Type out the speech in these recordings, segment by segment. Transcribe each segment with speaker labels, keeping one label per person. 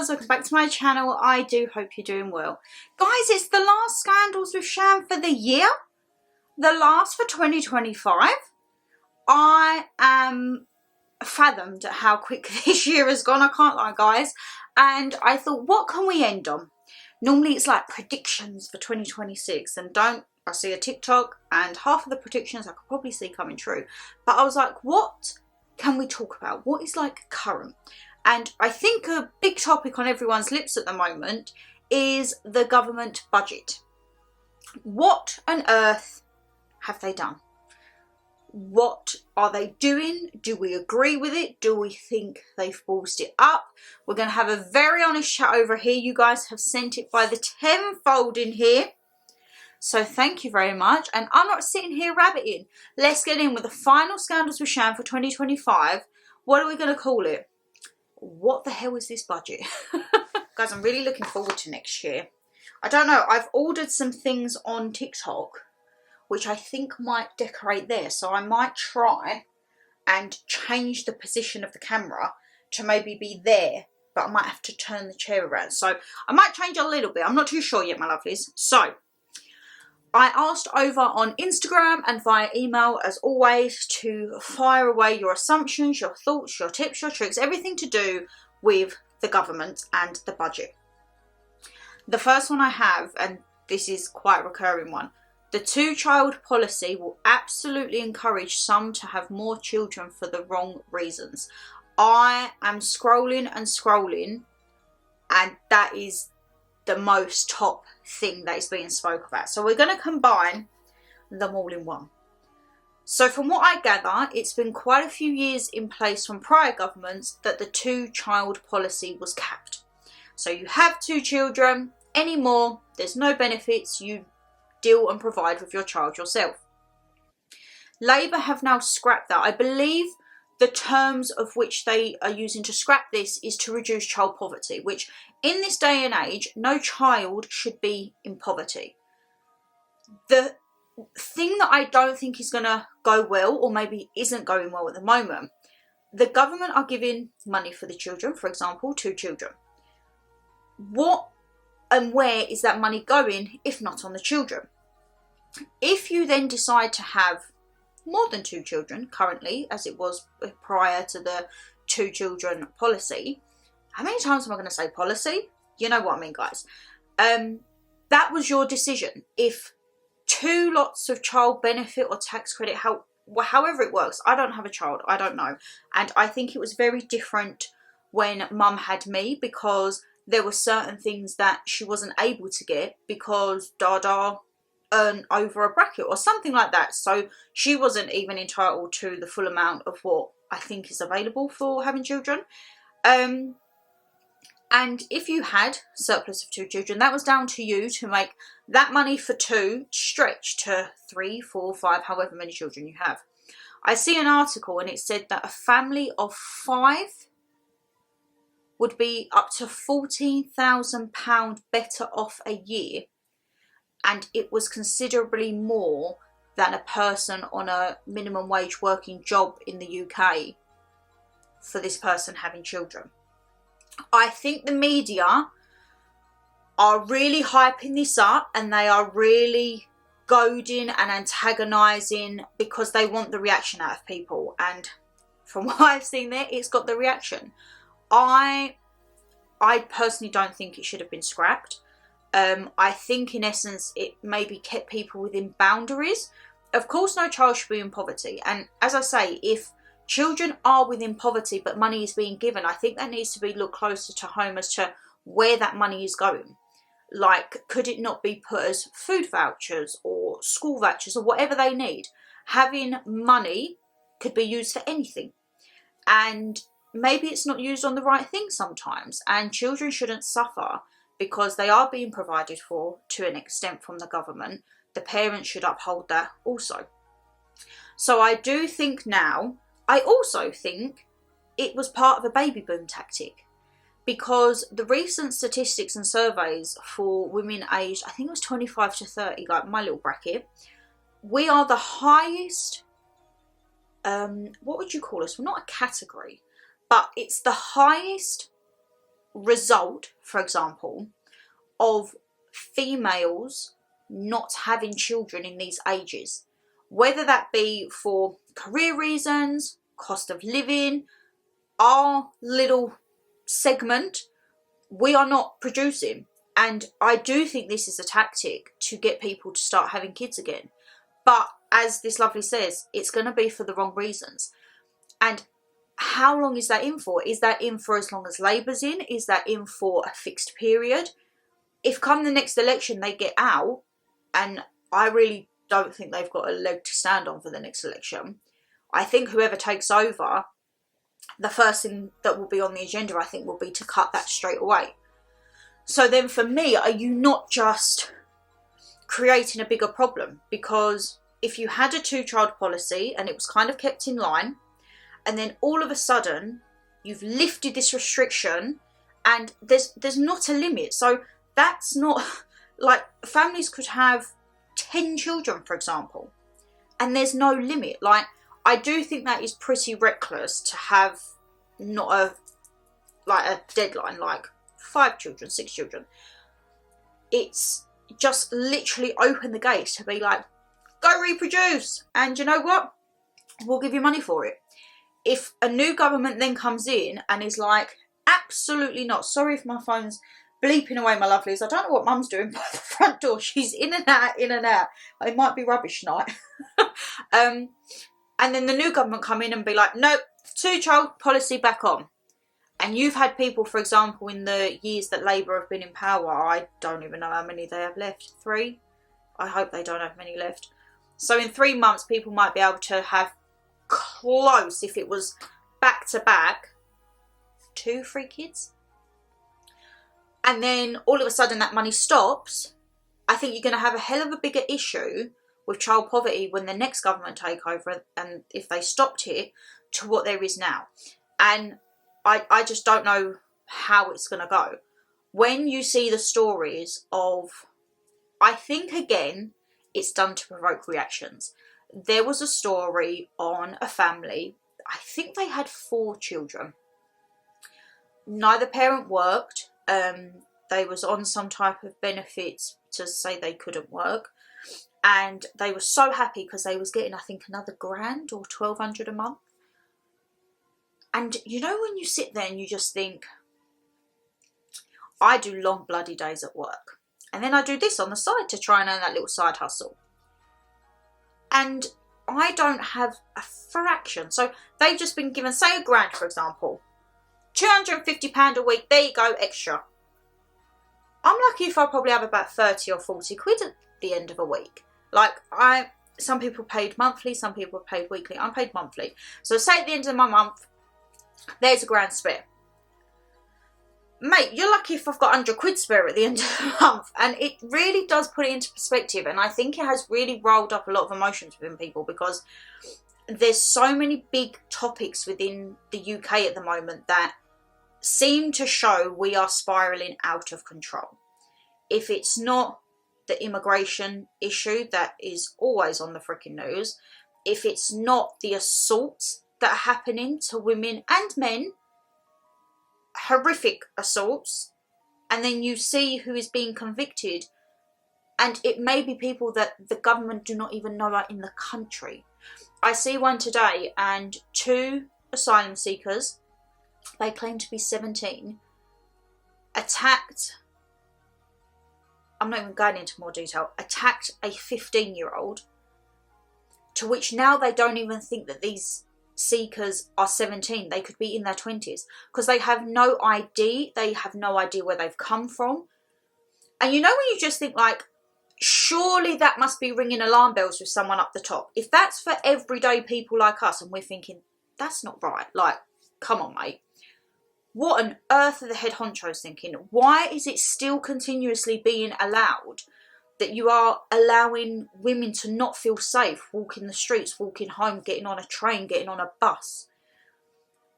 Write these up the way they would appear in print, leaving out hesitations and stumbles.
Speaker 1: lovers, welcome back to my channel. I do hope you're doing well. Guys, it's the last scandals with Shan for the year. The last for 2025. I am fathomed at how quick this year has gone, I can't lie, guys. And I thought, what can we end on? Normally it's like predictions for 2026, and I see a TikTok and half of the predictions I could probably see coming true. But I was like, what can we talk about? What is like current? And I think a big topic on everyone's lips at the moment is the government budget. What on earth have they done? What are they doing? Do we agree with it? Do we think they've ballsed it up? We're going to have a very honest chat over here. You guys have sent it by the tenfold in here. So thank you very much. And I'm not sitting here rabbiting. Let's get in with the final scandals with Shan for 2025. What are we going to call it? What the hell is this budget? Guys, I'm really looking forward to next year. I don't know. I've ordered some things on TikTok, which I think might decorate there. So I might try and change the position of the camera to maybe be there, but I might have to turn the chair around. So I might change a little bit. I'm not too sure yet, my lovelies. So I asked over on Instagram and via email, as always, to fire away your assumptions, your thoughts, your tips, your tricks, everything to do with the government and the budget. The first one I have, and this is quite a recurring one, the two-child policy will absolutely encourage some to have more children for the wrong reasons. I am scrolling and scrolling, and that is the most top thing that is being spoke about. So we're going to combine them all in one. So from what I gather, it's been quite a few years in place from prior governments that the two-child policy was capped. So you have two children, any more, there's no benefits, you deal and provide with your child yourself. Labour have now scrapped that. I believe the terms of which they are using to scrap this is to reduce child poverty, which in this day and age, no child should be in poverty. The thing that I don't think is going to go well, or maybe isn't going well at the moment, the government are giving money for the children, for example, 2 children. What and where is that money going if not on the children? If you then decide to have more than 2 children currently, as it was prior to the 2 children policy, how many times am I going to say policy? You know what I mean, guys. That was your decision. If 2 lots of child benefit or tax credit, however it works, I don't have a child, I don't know. And I think it was very different when mum had me, because there were certain things that she wasn't able to get because Dada earned over a bracket or something like that. So she wasn't even entitled to the full amount of what I think is available for having children. And if you had surplus of 2 children, that was down to you to make that money for 2 stretch to 3, 4, 5, however many children you have. I see an article and it said that a family of 5 would be up to £14,000 better off a year. And it was considerably more than a person on a minimum wage working job in the UK for this person having children. I think the media are really hyping this up, and they are really goading and antagonising because they want the reaction out of people. And from what I've seen there, it's got the reaction. I personally don't think it should have been scrapped. I think in essence it maybe kept people within boundaries. Of course no child should be in poverty, and as I say, if children are within poverty but money is being given, I think that needs to be looked closer to home as to where that money is going. Like, could it not be put as food vouchers or school vouchers or whatever they need? Having money could be used for anything, and maybe it's not used on the right thing sometimes, and children shouldn't suffer because they are being provided for to an extent from the government. The parents should uphold that also. So I do think now, I also think it was part of a baby boom tactic, because the recent statistics and surveys for women aged, I think it was 25 to 30, like my little bracket, we are the highest, what would you call us? We're not a category, but it's the highest result, for example, of females not having children in these ages, whether that be for career reasons, cost of living, our little segment, we are not producing. And I do think this is a tactic to get people to start having kids again. But as this lovely says, it's going to be for the wrong reasons. And how long is that in for? Is that in for as long as Labour's in? Is that in for a fixed period? If come the next election they get out, and I really don't think they've got a leg to stand on for the next election, I think whoever takes over, the first thing that will be on the agenda, I think, will be to cut that straight away. So then for me, are you not just creating a bigger problem? Because if you had a 2-child policy and it was kind of kept in line, and then all of a sudden you've lifted this restriction and there's not a limit. So that's not, like, families could have 10 children, for example, and there's no limit. Like, I do think that is pretty reckless to have not a deadline, like 5 children, 6 children. It's just literally open the gates to be like, go reproduce, and you know what, we'll give you money for it. If a new government then comes in and is like, absolutely not, sorry if my phone's bleeping away, my lovelies, I don't know what mum's doing by the front door, she's in and out, it might be rubbish night. And then the new government come in and be like, nope, 2-child policy back on. And you've had people, for example, in the years that Labour have been in power, I don't even know how many they have left, 3? I hope they don't have many left. So in 3 months, people might be able to have close, if it was back to back, 2, 3 kids. And then all of a sudden that money stops. I think you're going to have a hell of a bigger issue with child poverty when the next government take over, and if they stopped it, to what there is now. And I just don't know how it's going to go. When you see the stories of, I think again, it's done to provoke reactions. There was a story on a family, I think they had 4 children. Neither parent worked. They was on some type of benefits to say they couldn't work. And they were so happy because they was getting, I think, another $1,000 or $1,200 a month. And you know when you sit there and you just think, I do long bloody days at work. And then I do this on the side to try and earn that little side hustle. And I don't have a fraction. So they've just been given, say, $1,000, for example. £250 a week, there you go, extra. I'm lucky if I probably have about 30 or 40 quid at the end of a week. Like, some people paid monthly, some people paid weekly. I'm paid monthly. So say at the end of my month, there's £1,000 spare. Mate, you're lucky if I've got 100 quid spare at the end of the month. And it really does put it into perspective. And I think it has really rolled up a lot of emotions within people, because there's so many big topics within the UK at the moment that seem to show we are spiralling out of control. If it's not the immigration issue that is always on the freaking news, if it's not the assaults that are happening to women and men, horrific assaults, and then you see who is being convicted, and it may be people that the government do not even know are in the country. I see one today, and 2 asylum seekers, they claim to be 17, attacked, I'm not even going into more detail, attacked a 15-year-old, to which now they don't even think that these seekers are 17. They could be in their 20s, because they have no ID. They have no idea where they've come from. And you know when you just think, like, surely that must be ringing alarm bells with someone up the top. If that's for everyday people like us, and we're thinking, that's not right. Like, come on, mate. What on earth are the head honchos thinking? Why is it still continuously being allowed that you are allowing women to not feel safe, walking the streets, walking home, getting on a train, getting on a bus?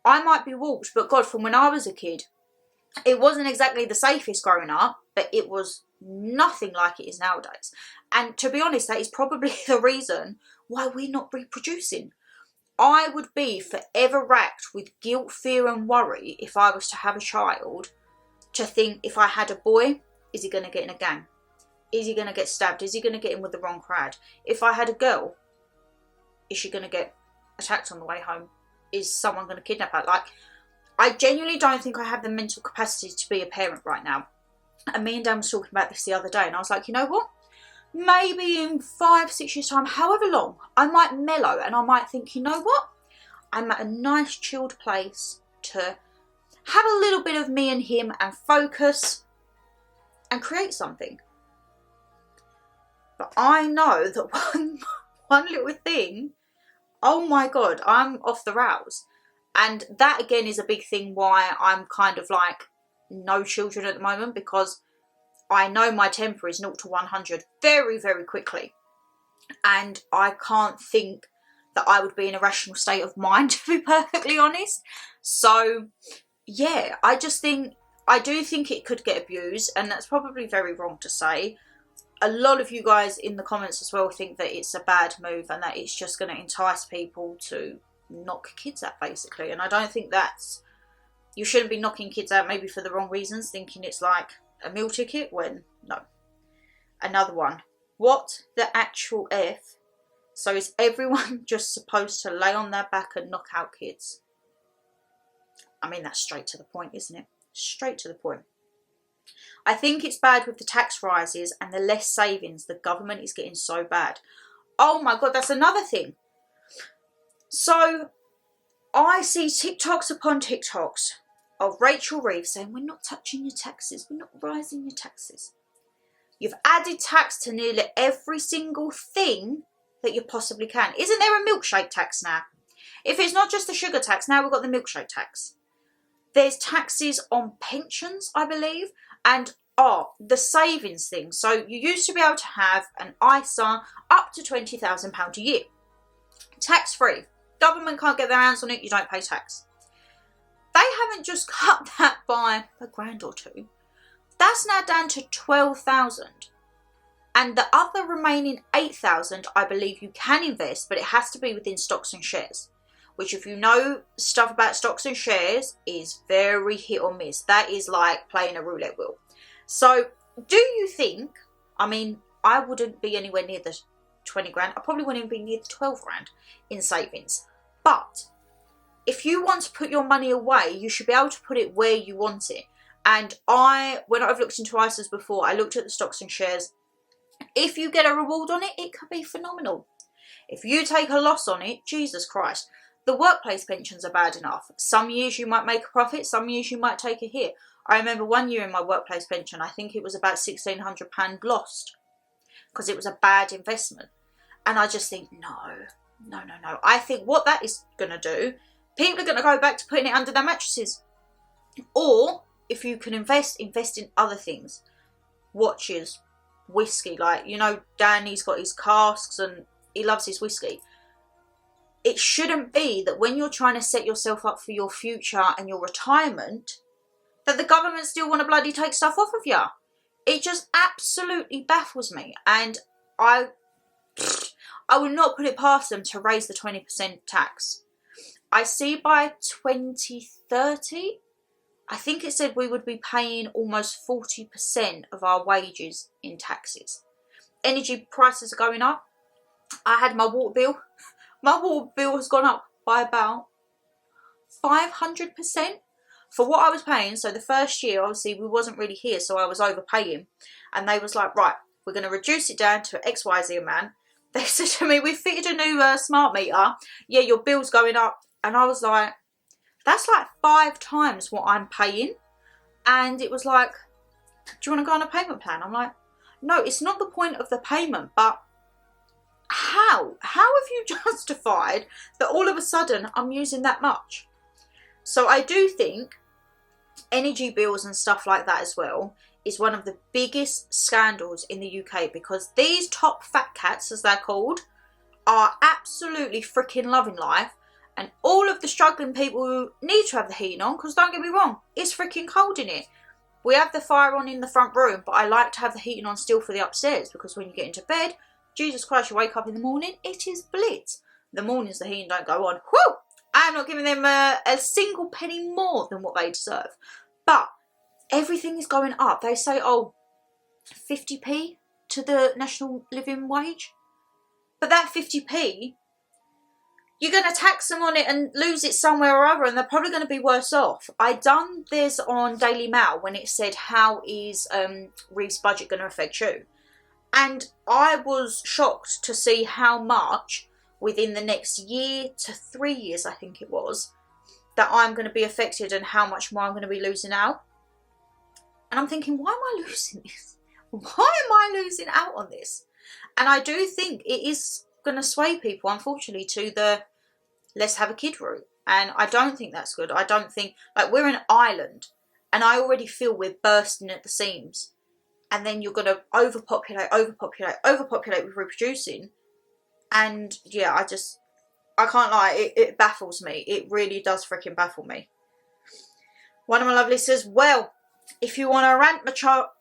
Speaker 1: I might be warped, but God, from when I was a kid, it wasn't exactly the safest growing up, but it was nothing like it is nowadays. And to be honest, that is probably the reason why we're not reproducing. I would be forever racked with guilt, fear and worry if I was to have a child to think, if I had a boy, is he going to get in a gang? Is he going to get stabbed? Is he going to get in with the wrong crowd? If I had a girl, is she going to get attacked on the way home? Is someone going to kidnap her? Like, I genuinely don't think I have the mental capacity to be a parent right now. And me and Dan was talking about this the other day, and I was like, you know what? Maybe in 5-6 years' time, however long, I might mellow and I might think, you know what? I'm at a nice chilled place to have a little bit of me and him and focus and create something. But I know that one little thing, oh my God, I'm off the rails. And that again is a big thing why I'm kind of like no children at the moment, because I know my temper is 0 to 100 very, very quickly. And I can't think that I would be in a rational state of mind, to be perfectly honest. So, yeah, I do think it could get abused, and that's probably very wrong to say. A lot of you guys in the comments as well think that it's a bad move and that it's just going to entice people to knock kids out, basically. And I don't think that's... You shouldn't be knocking kids out maybe for the wrong reasons, thinking it's like a meal ticket, when no. Another one. What the actual F? So is everyone just supposed to lay on their back and knock out kids? I mean, that's straight to the point, isn't it? Straight to the point. I think it's bad with the tax rises and the less savings. The government is getting so bad. Oh my God, that's another thing. So I see TikToks upon TikToks of Rachel Reeves saying, we're not touching your taxes. We're not rising your taxes. You've added tax to nearly every single thing that you possibly can. Isn't there a milkshake tax now? If it's not just the sugar tax, now we've got the milkshake tax. There's taxes on pensions, I believe, and the savings thing. So you used to be able to have an ISA up to £20,000 a year. Tax free. Government can't get their hands on it, you don't pay tax. They haven't just cut that by a grand or two. That's now down to 12,000. And the other remaining 8,000, I believe you can invest, but it has to be within stocks and shares. Which, if you know stuff about stocks and shares, is very hit or miss. That is like playing a roulette wheel. So, do you think, I mean, I wouldn't be anywhere near the 20 grand. I probably wouldn't even be near the 12 grand in savings. But, if you want to put your money away, you should be able to put it where you want it. And when I've looked into ISAs before, I looked at the stocks and shares. If you get a reward on it, it could be phenomenal. If you take a loss on it, Jesus Christ. The workplace pensions are bad enough. Some years you might make a profit, some years you might take a hit. I remember one year in my workplace pension, I think it was about £1,600 lost because it was a bad investment. And I just think, no. I think what that is going to do, people are going to go back to putting it under their mattresses. Or, if you can invest in other things. Watches, whiskey, like, you know, Danny's got his casks and he loves his whiskey. It shouldn't be that when you're trying to set yourself up for your future and your retirement, that the government still want to bloody take stuff off of you. It just absolutely baffles me. And I would not put it past them to raise the 20% tax. I see by 2030, I think it said we would be paying almost 40% of our wages in taxes. Energy prices are going up. I had my water bill. My water bill has gone up by about 500% for what I was paying. So the first year, obviously, we wasn't really here, so I was overpaying. And they was like, right, we're going to reduce it down to XYZ amount. They said to me, we fitted a new smart meter. Yeah, your bill's going up. And I was like, that's like 5 times what I'm paying. And it was like, do you want to go on a payment plan? I'm like, no, it's not the point of the payment, but how have you justified that all of a sudden I'm using that much? So I do think energy bills and stuff like that as well is one of the biggest scandals in the UK, because these top fat cats, as they're called, are absolutely freaking loving life, and all of the struggling people who need to have the heating on, because don't get me wrong, it's freaking cold in it. We have the fire on in the front room, but I like to have the heating on still for the upstairs, because when you get into bed, Jesus Christ, you wake up in the morning, it is blitz. The mornings the heating don't go on. Whew! I am not giving them a single penny more than what they deserve. But everything is going up. They say, oh, 50p to the national living wage. But that 50p, you're going to tax them on it and lose it somewhere or other, and they're probably going to be worse off. I done this on Daily Mail when it said, how is Reeve's budget going to affect you? And I was shocked to see how much within the next year to 3 years, I think it was, that I'm going to be affected and how much more I'm going to be losing out. And I'm thinking, why am I losing this? Why am I losing out on this? And I do think it is going to sway people, unfortunately, to the let's have a kid route. And I don't think that's good. I don't think, like, we're an island and I already feel we're bursting at the seams. And then you're going to overpopulate with reproducing. And yeah, I can't lie, it baffles me. It really does freaking baffle me. One of my lovelies says, well, if you want to rant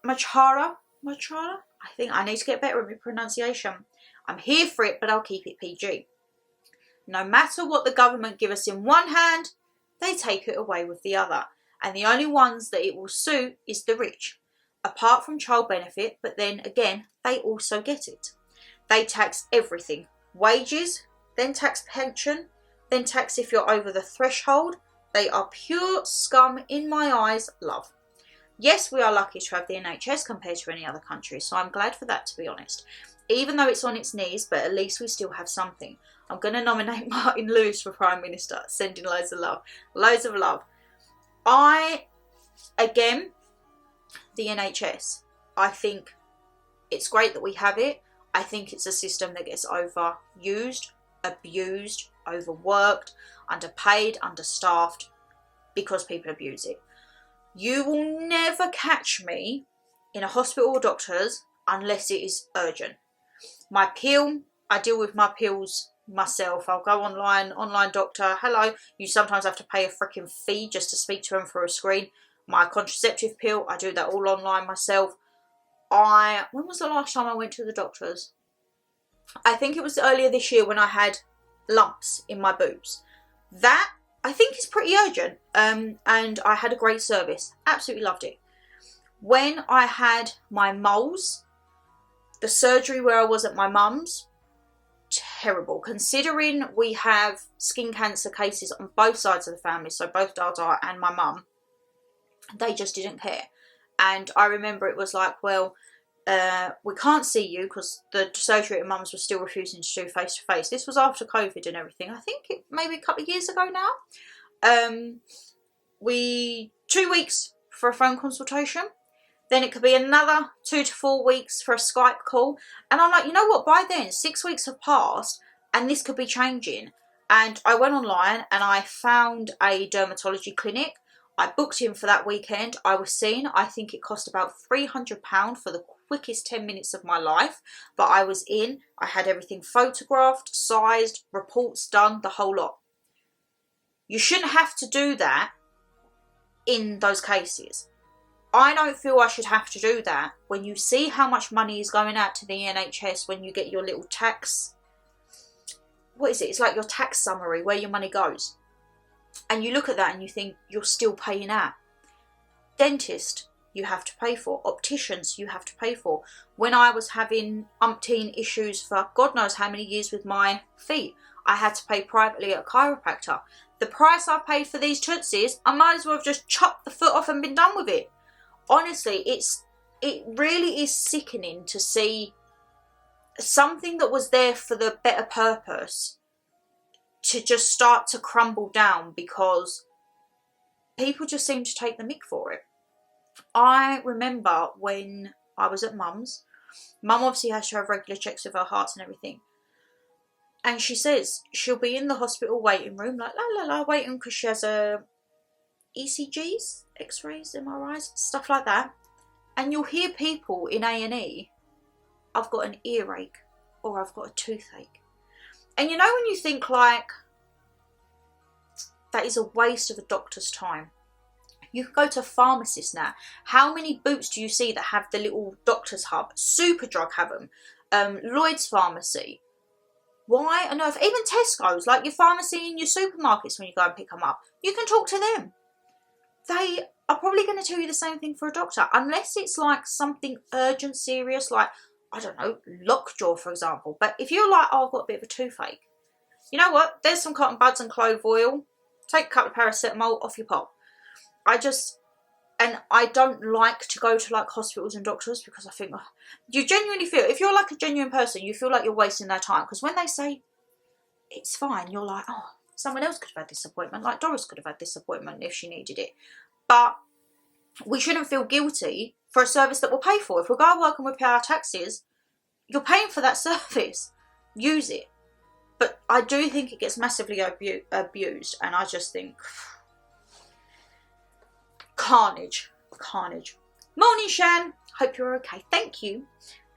Speaker 1: Machara, I think I need to get better at my pronunciation. I'm here for it, but I'll keep it PG. No matter what the government give us in one hand, they take it away with the other. And the only ones that it will suit is the rich. Apart from child benefit, but then again, they also get it. They tax everything. Wages, then tax pension, then tax if you're over the threshold. They are pure scum in my eyes, love. Yes, we are lucky to have the NHS compared to any other country, so I'm glad for that, to be honest. Even though it's on its knees, but at least we still have something. I'm going to nominate Martin Lewis for Prime Minister, sending loads of love. Loads of love. Again, the NHS, I think it's great that we have it. I think it's a system that gets overused, abused, overworked, underpaid, understaffed, because people abuse it. You will never catch me in a hospital or doctor's unless it is urgent. My pill, I deal with my pills myself. I'll go online doctor, hello. You sometimes have to pay a freaking fee just to speak to them through a screen. My contraceptive pill, I do that all online myself. When was the last time I went to the doctor's? I think it was earlier this year when I had lumps in my boobs. That, I think, is pretty urgent. And I had a great service. Absolutely loved it. When I had my moles, the surgery where I was at my mum's, terrible. Considering we have skin cancer cases on both sides of the family, so both Dada and my mum, they just didn't care. And I remember it was like, well, we can't see you because the surgery at mum's was still refusing to do face to face. This was after COVID and everything. I think it maybe a couple of years ago now. 2 weeks for a phone consultation. Then it could be another 2 to 4 weeks for a Skype call. And I'm like, you know what? By then, 6 weeks have passed and this could be changing. And I went online and I found a dermatology clinic. I booked in for that weekend. I was seen. I think it cost about £300 for the quickest 10 minutes of my life. But I was in. I had everything photographed, sized, reports done, the whole lot. You shouldn't have to do that in those cases. I don't feel I should have to do that when you see how much money is going out to the NHS when you get your little tax. What is it? It's like your tax summary where your money goes. And you look at that and you think you're still paying out. Dentist, you have to pay for. Opticians, you have to pay for. When I was having umpteen issues for God knows how many years with my feet, I had to pay privately at a chiropractor. The price I paid for these tootsies, I might as well have just chopped the foot off and been done with it. Honestly, it really is sickening to see something that was there for the better purpose to just start to crumble down because people just seem to take the mick for it. I remember when I was at mum's, mum obviously has to have regular checks of her hearts and everything. And she says she'll be in the hospital waiting room, like waiting because she has ECGs, X-rays, MRIs, stuff like that. And you'll hear people in A&E, I've got an earache or I've got a toothache. And you know when you think like, that is a waste of a doctor's time. You can go to a pharmacist now. How many boots do you see that have the little doctor's hub? Superdrug have them. Lloyd's Pharmacy. Why on earth? Even Tesco's, like your pharmacy in your supermarkets when you go and pick them up. You can talk to them. They are probably going to tell you the same thing for a doctor, unless it's like something urgent, serious, like, I don't know, lockjaw, for example. But if you're like, oh, I've got a bit of a toothache, you know what? There's some cotton buds and clove oil. Take a couple of paracetamol, off you pop. And I don't like to go to like hospitals and doctors, because I think, oh, you genuinely feel, if you're like a genuine person, you feel like you're wasting their time. Because when they say it's fine, you're like, oh, someone else could have had this appointment. Like Doris could have had this appointment if she needed it. But we shouldn't feel guilty for a service that we'll pay for. If we go to work and we pay our taxes, you're paying for that service. Use it. But I do think it gets massively abused, and I just think, carnage. Morning, Shan. Hope you're okay. Thank you.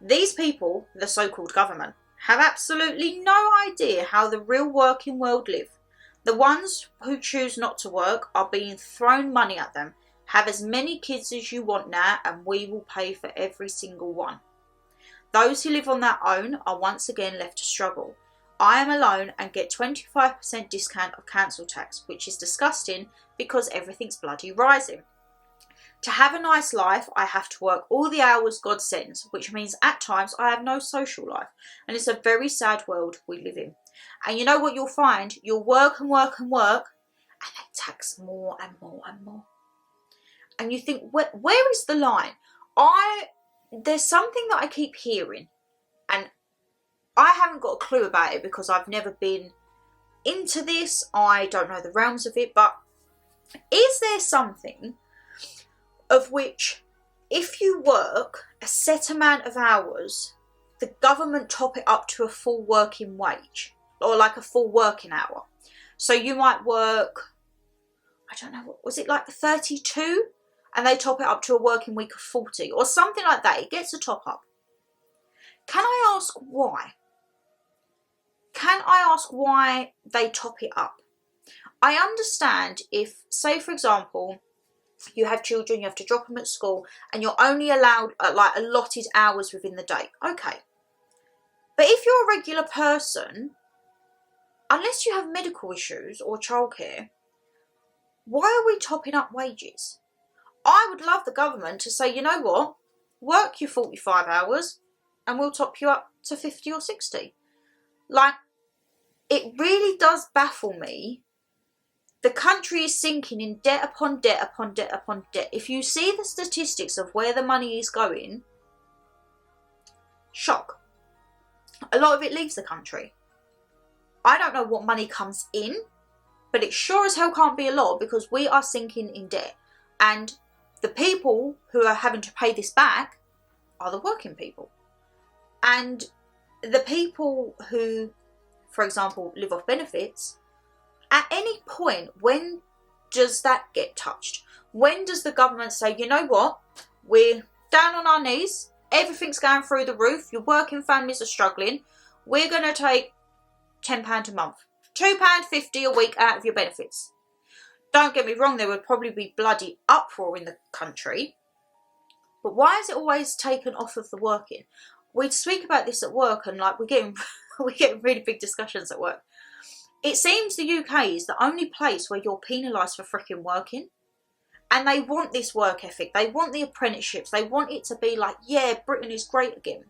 Speaker 1: These people, the so-called government, have absolutely no idea how the real working world live. The ones who choose not to work are being thrown money at them. Have as many kids as you want now, and we will pay for every single one. Those who live on their own are once again left to struggle. I am alone and get 25% discount of council tax, which is disgusting because everything's bloody rising. To have a nice life, I have to work all the hours God sends, which means at times I have no social life. And it's a very sad world we live in. And you know what you'll find? You'll work and work and work, and they tax more and more and more. And you think, where is the line? There's something that I keep hearing, and I haven't got a clue about it because I've never been into this. I don't know the realms of it, but is there something of which if you work a set amount of hours, the government top it up to a full working wage, or like a full working hour? So you might work, I don't know, what was it, like 32? And they top it up to a working week of 40 or something like that. It gets a top up. Can I ask why? Can I ask why they top it up? I understand if, say for example, you have children, you have to drop them at school, and you're only allowed like allotted hours within the day. Okay. But if you're a regular person, unless you have medical issues or childcare, why are we topping up wages? I would love the government to say, you know what, work your 45 hours and we'll top you up to 50 or 60. Like, it really does baffle me. The country is sinking in debt upon debt upon debt upon debt. If you see the statistics of where the money is going, shock. A lot of it leaves the country. I don't know what money comes in, but it sure as hell can't be a lot, because we are sinking in debt. And the people who are having to pay this back are the working people. And the people who, for example, live off benefits, at any point, when does that get touched? When does the government say, you know what, we're down on our knees, everything's going through the roof, your working families are struggling, we're going to take £10 a month, £2.50 a week out of your benefits. Don't get me wrong, there would probably be bloody uproar in the country. But why is it always taken off of the working? We speak about this at work, and like we're getting really big discussions at work. It seems the UK is the only place where you're penalised for freaking working. And they want this work ethic. They want the apprenticeships. They want it to be like, yeah, Britain is great again.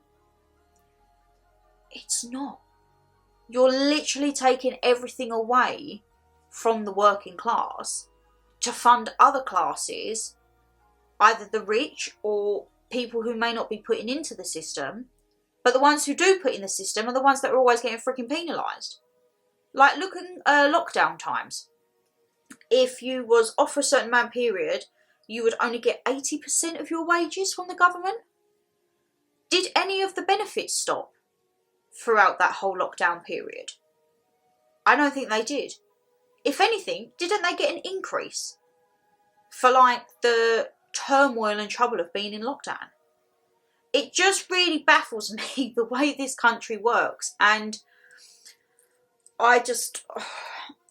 Speaker 1: It's not. You're literally taking everything away from the working class to fund other classes, either the rich or people who may not be putting into the system, but the ones who do put in the system are the ones that are always getting freaking penalised. Like, look at lockdown times. If you was off for a certain amount period, you would only get 80% of your wages from the government. Did any of the benefits stop throughout that whole lockdown period? I don't think they did. If anything, didn't they get an increase for like the turmoil and trouble of being in lockdown? It just really baffles me the way this country works, and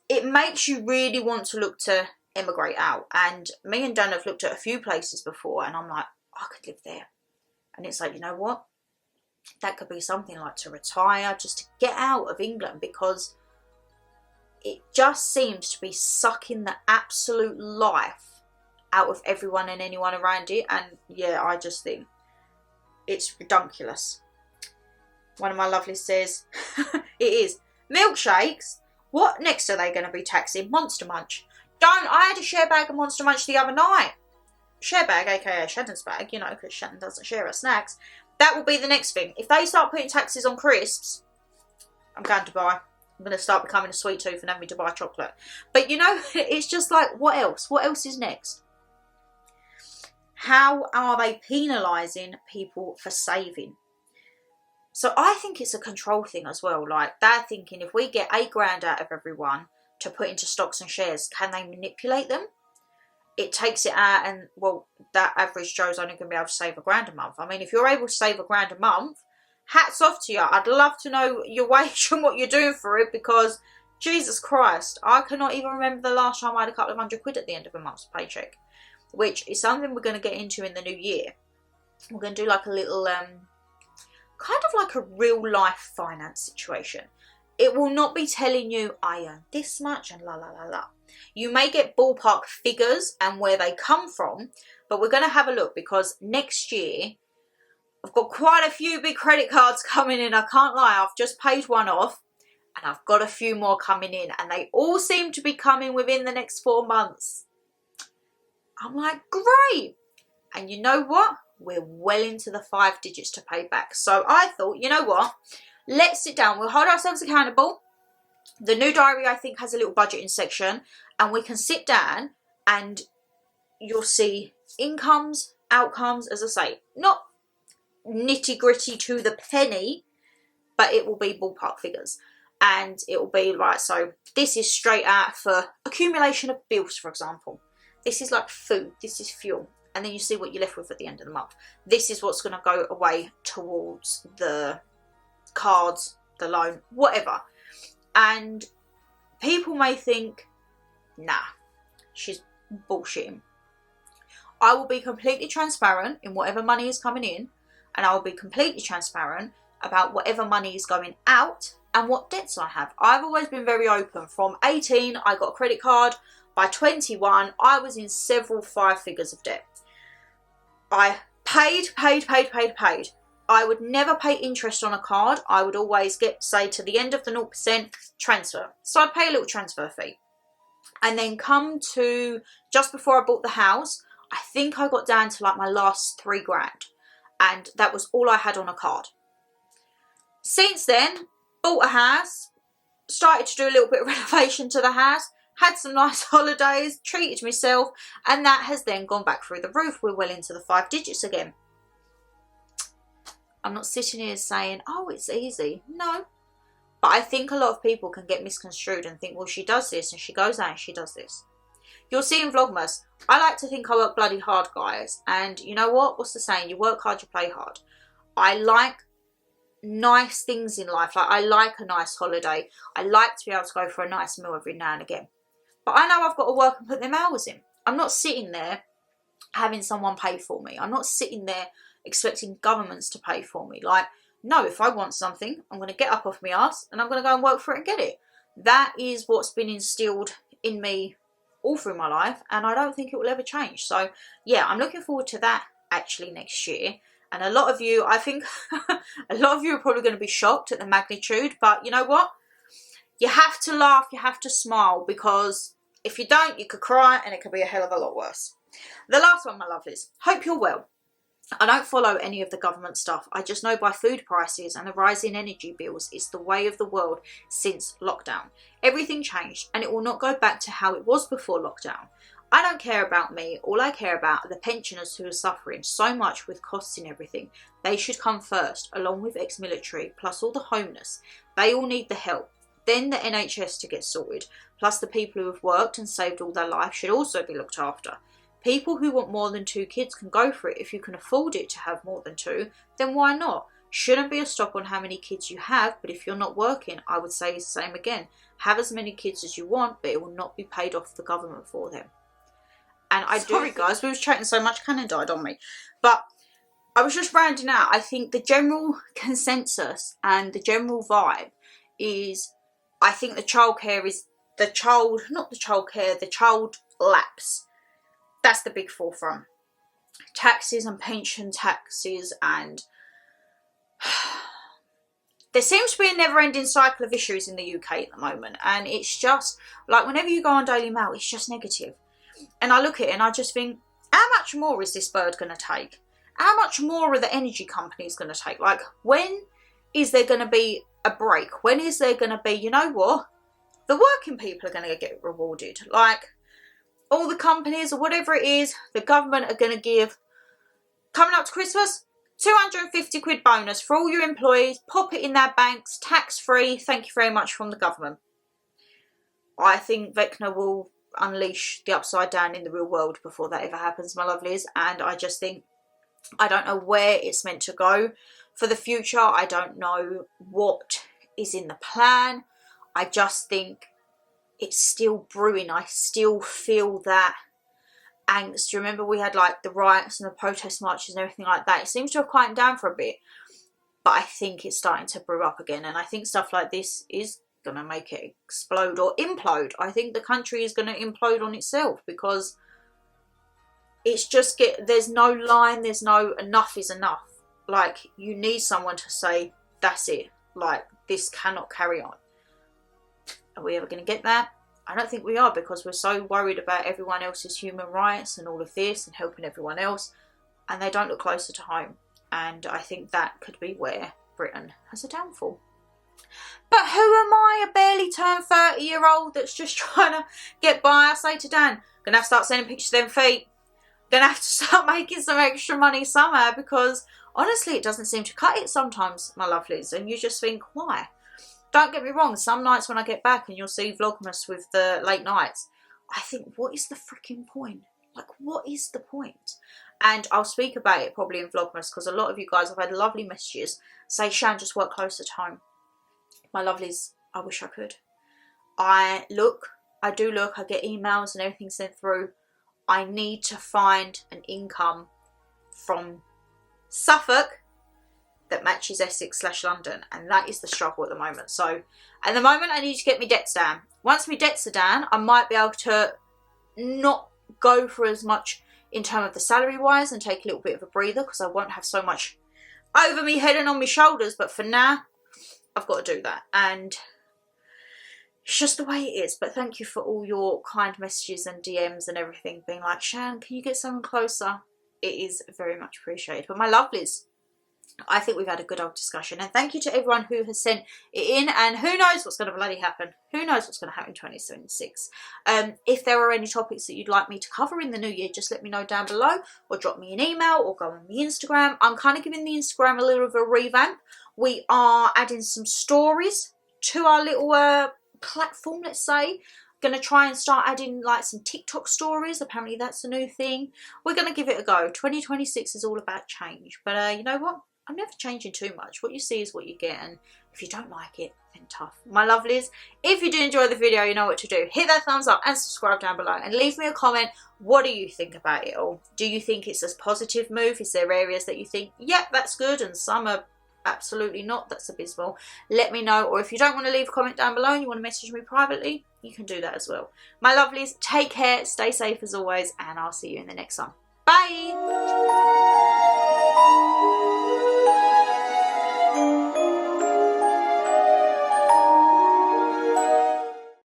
Speaker 1: it makes you really want to look to emigrate out. And me and Dan have looked at a few places before, and I'm like, I could live there. And it's like, you know what? That could be something like to retire, just to get out of England, because it just seems to be sucking the absolute life out of everyone and anyone around it. And yeah, I just think it's ridiculous. One of my lovelies says, it is. Milkshakes? What next are they going to be taxing? Monster Munch. Don't. I had a share bag of Monster Munch the other night. Share bag, aka Shannon's bag, you know, because Shannon doesn't share her snacks. That will be the next thing. If they start putting taxes on crisps, I'm going to buy. I'm going to start becoming a sweet tooth and having to buy chocolate. But you know, it's just like, what else? What else is next? How are they penalising people for saving? So I think it's a control thing as well. Like, they're thinking, if we get $8 out of everyone to put into stocks and shares, can they manipulate them? It takes it out, and well, that average Joe's only going to be able to save $1 a month. I mean, if you're able to save $1 a month, hats off to you. I'd love to know your wage and what you're doing for it, because Jesus Christ, I cannot even remember the last time I had a couple of £100 at the end of a month's paycheck, which is something we're going to get into in the new year. We're going to do like a little, kind of like a real life finance situation. It will not be telling you, I earn this much and la la la la. You may get ballpark figures and where they come from, but we're going to have a look, because next year I've got quite a few big credit cards coming in. I can't lie, I've just paid one off and I've got a few more coming in, and they all seem to be coming within the next 4 months. I'm like, great. And you know what? We're well into the 5 digits to pay back. So I thought, you know what? Let's sit down. We'll hold ourselves accountable. The new diary, I think, has a little budgeting section, and we can sit down and you'll see incomes, outcomes, as I say, not nitty gritty to the penny, but it will be ballpark figures. And it will be right, so this is straight out for accumulation of bills, for example. This is like food, this is fuel. And then you see what you're left with at the end of the month. This is what's going to go away towards the cards, the loan, whatever. And people may think, nah, she's bullshitting. I will be completely transparent in whatever money is coming in, and I will be completely transparent about whatever money is going out and what debts I have. I've always been very open. From 18, I got a credit card. By 21, I was in several 5 figures of debt. I paid. I would never pay interest on a card. I would always get, say, to the end of the 0% transfer. So I'd pay a little transfer fee. And then come to just before I bought the house, I think I got down to like my last $3 grand. And that was all I had on a card. Since then, bought a house, started to do a little bit of renovation to the house, had some nice holidays, treated myself, and that has then gone back through the roof. We're well into the 5 digits again. I'm not sitting here saying, oh, it's easy. No. But I think a lot of people can get misconstrued and think, well, she does this and she goes out and she does this. You'll see in Vlogmas, I like to think I work bloody hard, guys. And you know what? What's the saying? You work hard, you play hard. I like nice things in life. Like, I like a nice holiday. I like to be able to go for a nice meal every now and again. But I know I've got to work and put them hours in. I'm not sitting there having someone pay for me. I'm not sitting there expecting governments to pay for me. Like, no, if I want something, I'm going to get up off my ass and I'm going to go and work for it and get it. That is what's been instilled in me all through my life, and I don't think it will ever change. So yeah, I'm looking forward to that actually next year. And a lot of you, I think, a lot of you are probably going to be shocked at the magnitude, but you know what? You have to laugh, you have to smile, because if you don't, you could cry and it could be a hell of a lot worse. The last one, my lovelies. Hope you're well. I don't follow any of the government stuff. I just know by food prices and the rise in energy bills, it's the way of the world since lockdown. Everything changed and it will not go back to how it was before lockdown. I don't care about me. All I care about are the pensioners who are suffering so much with costs and everything. They should come first, along with ex-military, plus all the homeless. They all need the help. Then the NHS to get sorted, plus the people who have worked and saved all their life should also be looked after. People who want more than 2 kids can go for it. If you can afford it to have more than 2, then why not? Shouldn't be a stop on how many kids you have, but if you're not working, I would say the same again. Have as many kids as you want, but it will not be paid off the government for them. And sorry guys, we was chatting so much, Canon died on me. But I was just rounding out. I think the general consensus and the general vibe is, I think the child lapse That's the big forefront. Taxes and pension taxes, and there seems to be a never-ending cycle of issues in the UK at the moment, and it's just like whenever you go on Daily Mail, it's just negative. And I look at it and I just think, how much more is this bird going to take? How much more are the energy companies going to take? Like, when is there going to be a break? When is there going to be, you know what, the working people are going to get rewarded? Like, all the companies or whatever it is, the government are going to give, coming up to Christmas, 250 quid bonus for all your employees, pop it in their banks, tax free, thank you very much from the government. I think Vecna will unleash the upside down in the real world before that ever happens, my lovelies, and I just think, I don't know where it's meant to go for the future. I don't know what is in the plan. I just think it's still brewing. I still feel that angst. Remember, we had like the riots and the protest marches and everything like that. It seems to have quieted down for a bit, but I think it's starting to brew up again, and I think stuff like this is going to make it explode or implode. I think the country is going to implode on itself, because it's just there's no line, there's no enough is enough. Like, you need someone to say, that's it, like, this cannot carry on. Are we ever going to get that? I don't think we are, because we're so worried about everyone else's human rights and all of this and helping everyone else, and they don't look closer to home. And I think that could be where Britain has a downfall. But who am I, a barely turned 30-year-old that's just trying to get by? I say to Dan, gonna have to start sending pictures of them feet. Gonna have to start making some extra money somehow, because honestly it doesn't seem to cut it sometimes, my lovelies, and you just think, why? Don't get me wrong, some nights when I get back and you'll see Vlogmas with the late nights, I think, what is the freaking point? Like, what is the point? And I'll speak about it probably in Vlogmas, because a lot of you guys have had lovely messages say, Shan, just work close at home. My lovelies, I wish I could. I do look, I get emails and everything sent through. I need to find an income from Suffolk that matches Essex/London, and that is the struggle at the moment. So at the moment I need to get my debts down. Once my debts are down, I might be able to not go for as much in terms of the salary wise and take a little bit of a breather, because I won't have so much over me head and on my shoulders. But for now, I've got to do that, and it's just the way it is. But thank you for all your kind messages and DMs and everything, being like, Shan, can you get someone closer? It is very much appreciated. But my lovelies, I think we've had a good old discussion, and thank you to everyone who has sent it in, and who knows what's going to bloody happen. Who knows what's going to happen in 2076. If there are any topics that you'd like me to cover in the new year, just let me know down below, or drop me an email, or go on the Instagram. I'm kind of giving the Instagram a little bit of a revamp. We are adding some stories to our little platform, let's say. Going to try and start adding like some TikTok stories. Apparently that's a new thing. We're going to give it a go. 2026 is all about change, but you know what? I'm never changing too much. What you see is what you get, and if you don't like it, then tough. My lovelies, if you did enjoy the video, you know what to do. Hit that thumbs up and subscribe down below, and leave me a comment. What do you think about it all? Do you think it's a positive move? Is there areas that you think, yep, that's good, and some are absolutely not, that's abysmal? Let me know. Or if you don't want to leave a comment down below and you want to message me privately, you can do that as well. My lovelies, take care, stay safe as always, and I'll see you in the next one. Bye!